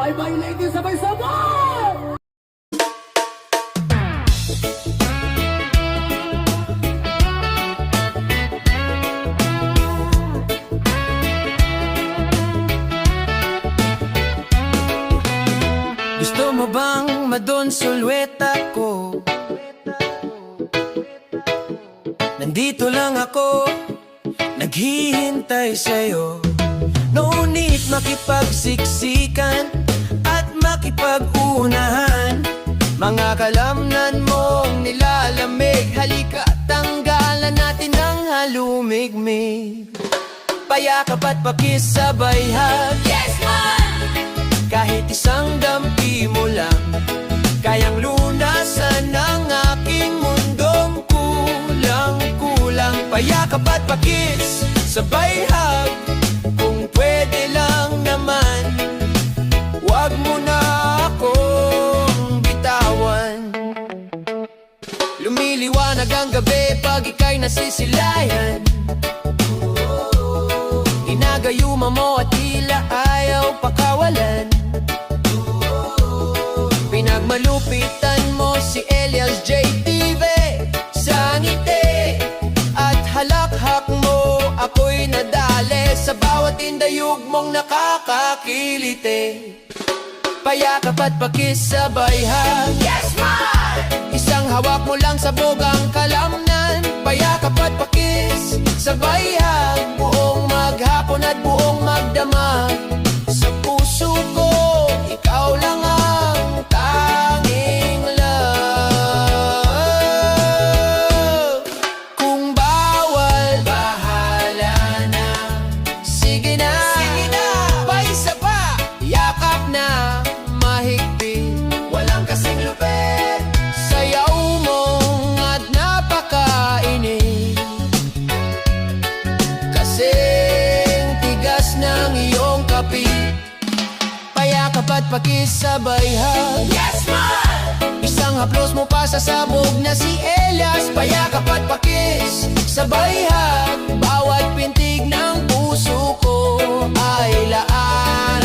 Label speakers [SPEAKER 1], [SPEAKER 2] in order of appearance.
[SPEAKER 1] Bye-bye ladies, sabay-sabay!
[SPEAKER 2] Gusto mo bang madonsulweta ko? Nandito lang ako, naghihintay sa'yo. No need makipagsiksikan at makipag-unahan. Mga kalamnan mong nilalamig, halika tanggalan natin ang halumigmig. Payakap at pakisabay-hag, yes man! Kahit isang dampi mo lang, kayang lunasan ang aking mundong kulang-kulang. Payakap at pakis, sabay-hag, kung pwede lang naman, wag mo na akong bitawan. Lumiliwanag ang gabi pag ika'y nasisilayan. Ginagayuma mo at tila ayaw pakawalan. Pinagmalupitan mo si Elias JTV sa ngiti at halakhak mo ako'y nadali sa bawat indayog mong nakakakiliti. Payakap at pakisabay-hag, yes man! Isang hawak mo lang sabog ang kalamnan. Payakap at pakis, sabay-hag, buong maghapon at buong magdamag. Sa puso ko, ikaw lang ang tanging love. Kung bawal, bahala na. Sige na, paisa pa, yakap na mahigpit, walang kasing lupit. Sayaw mong at napakainit, kasing tigas ng iyong kapit. Payakap at pakisabay-hag, yes man! Isang haplos mo pa sa sabog na si Elias. Payakap at pakis, sabay-hag, bawat pintig ng puso ko ay laan